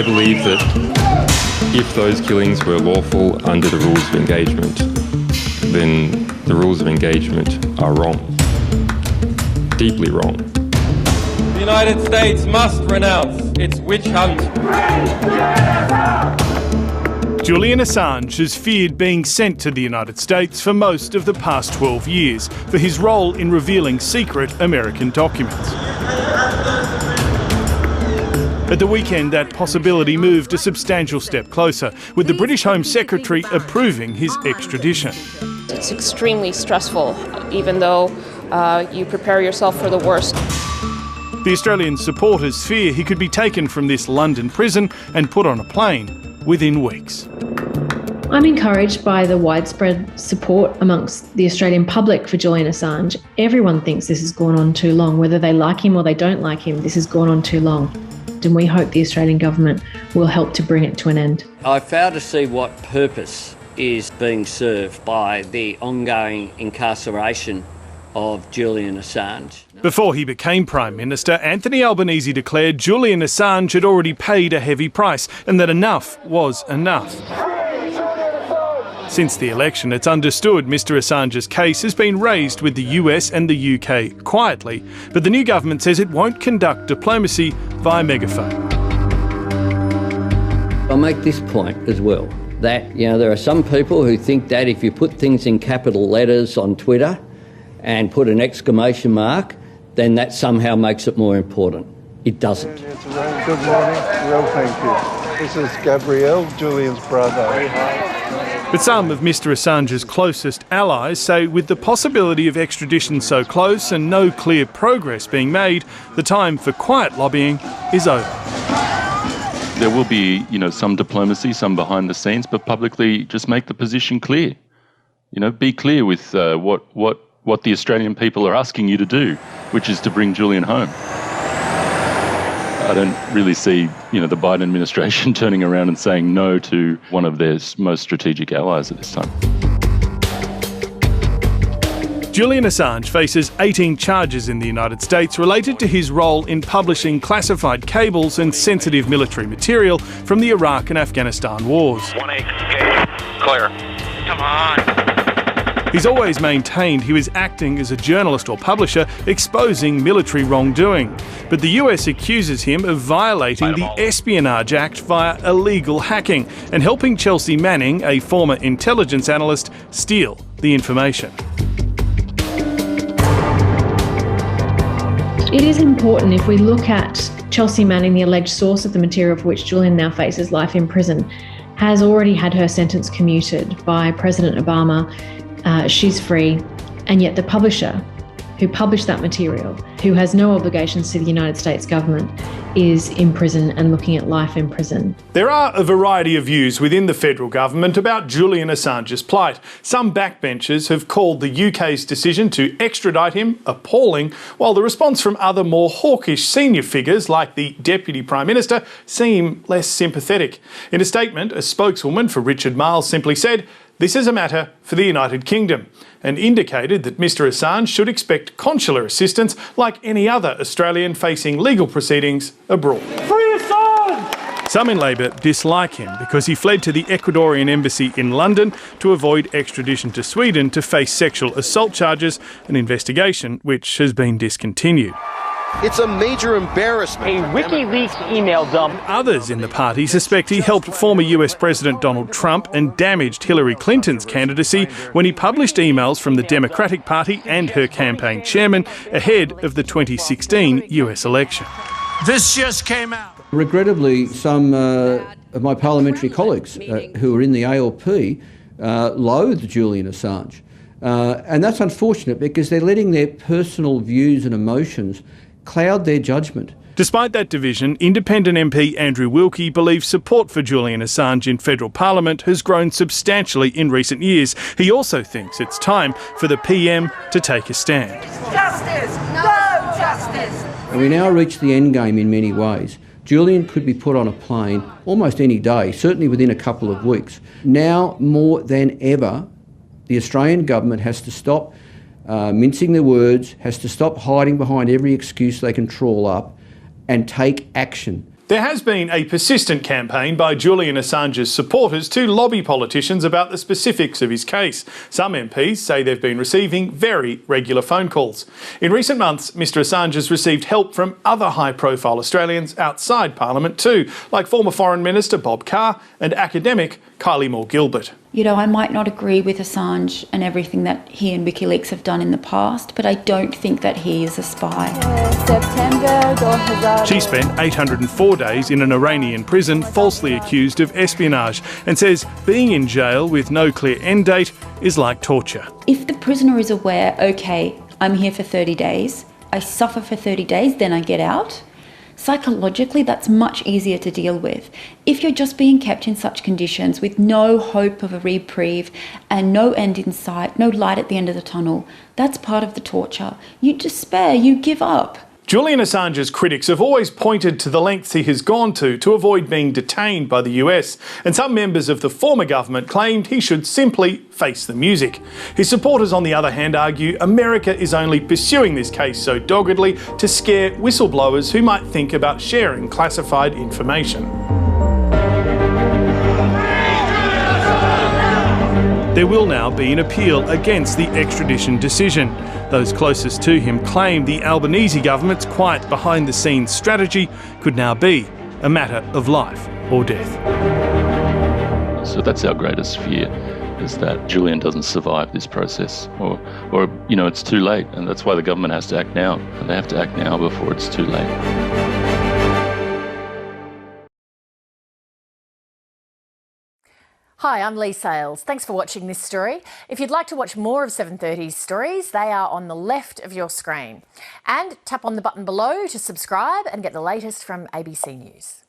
believe that if those killings were lawful under the rules of engagement, then the rules of engagement are wrong. Deeply wrong. The United States must renounce its witch hunt. Julian Assange has feared being sent to the United States for most of the past 12 years for his role in revealing secret American documents. At the weekend, that possibility moved a substantial step closer, with the British Home Secretary approving his extradition. It's extremely stressful, even though you prepare yourself for the worst. The Australian supporters fear he could be taken from this London prison and put on a plane within weeks. I'm encouraged by the widespread support amongst the Australian public for Julian Assange. Everyone thinks this has gone on too long. Whether they like him or they don't like him, this has gone on too long. And we hope the Australian government will help to bring it to an end. I fail to see what purpose is being served by the ongoing incarceration of Julian Assange. Before he became Prime Minister, Anthony Albanese declared Julian Assange had already paid a heavy price and that enough was enough. Since the election, it's understood Mr Assange's case has been raised with the US and the UK quietly, but the new government says it won't conduct diplomacy via megaphone. I'll make this point as well, that there are some people who think that if you put things in capital letters on Twitter and put an exclamation mark, then that somehow makes it more important. It doesn't. Good morning. Well, thank you. This is Gabrielle, Julian's brother. But some of Mr Assange's closest allies say with the possibility of extradition so close and no clear progress being made, the time for quiet lobbying is over. There will be, some diplomacy, some behind the scenes, but publicly just make the position clear. Be clear with what the Australian people are asking you to do, which is to bring Julian home. I don't really see, the Biden administration turning around and saying no to one of their most strategic allies at this time. Julian Assange faces 18 charges in the United States related to his role in publishing classified cables and sensitive military material from the Iraq and Afghanistan wars. 1-8, clear. Come on. He's always maintained he was acting as a journalist or publisher exposing military wrongdoing. But the US accuses him of violating the Espionage Act via illegal hacking and helping Chelsea Manning, a former intelligence analyst, steal the information. It is important, if we look at Chelsea Manning, the alleged source of the material for which Julian now faces life in prison, has already had her sentence commuted by President Obama. She's free, and yet the publisher who published that material, who has no obligations to the United States government, is in prison and looking at life in prison. There are a variety of views within the federal government about Julian Assange's plight. Some backbenchers have called the UK's decision to extradite him appalling, while the response from other more hawkish senior figures like the Deputy Prime Minister seem less sympathetic. In a statement, a spokeswoman for Richard Marles simply said, "This is a matter for the United Kingdom," and indicated that Mr Assange should expect consular assistance like any other Australian facing legal proceedings abroad. Free Assange! Some in Labor dislike him because he fled to the Ecuadorian embassy in London to avoid extradition to Sweden to face sexual assault charges, an investigation which has been discontinued. It's a major embarrassment. A WikiLeaks email dump. Others in the party suspect he helped former US President Donald Trump and damaged Hillary Clinton's candidacy when he published emails from the Democratic Party and her campaign chairman ahead of the 2016 US election. This just came out. Regrettably, some of my parliamentary colleagues who are in the ALP loathe Julian Assange. And that's unfortunate because they're letting their personal views and emotions cloud their judgment. Despite that division, independent MP Andrew Wilkie believes support for Julian Assange in federal parliament has grown substantially in recent years. He also thinks it's time for the PM to take a stand. Justice! No justice! And we now reach the end game in many ways. Julian could be put on a plane almost any day, certainly within a couple of weeks. Now, more than ever, the Australian government has to stop mincing their words, has to stop hiding behind every excuse they can trawl up and take action. There has been a persistent campaign by Julian Assange's supporters to lobby politicians about the specifics of his case. Some MPs say they've been receiving very regular phone calls. In recent months, Mr Assange has received help from other high-profile Australians outside Parliament too, like former Foreign Minister Bob Carr and academic Kylie Moore-Gilbert. You know, I might not agree with Assange and everything that he and Wikileaks have done in the past, but I don't think that he is a spy. She spent 804 days in an Iranian prison falsely accused of espionage and says being in jail with no clear end date is like torture. If the prisoner is aware, okay, I'm here for 30 days, I suffer for 30 days, then I get out, psychologically, that's much easier to deal with. If you're just being kept in such conditions with no hope of a reprieve and no end in sight, no light at the end of the tunnel, that's part of the torture. You despair, you give up. Julian Assange's critics have always pointed to the lengths he has gone to avoid being detained by the US, and some members of the former government claimed he should simply face the music. His supporters, on the other hand, argue America is only pursuing this case so doggedly to scare whistleblowers who might think about sharing classified information. There will now be an appeal against the extradition decision. Those closest to him claim the Albanese government's quiet behind-the-scenes strategy could now be a matter of life or death. So that's our greatest fear, is that Julian doesn't survive this process, or you know, it's too late, and that's why the government has to act now, and they have to act now before it's too late. Hi, I'm Lee Sales. Thanks for watching this story. If you'd like to watch more of 730's stories, they are on the left of your screen. And tap on the button below to subscribe and get the latest from ABC News.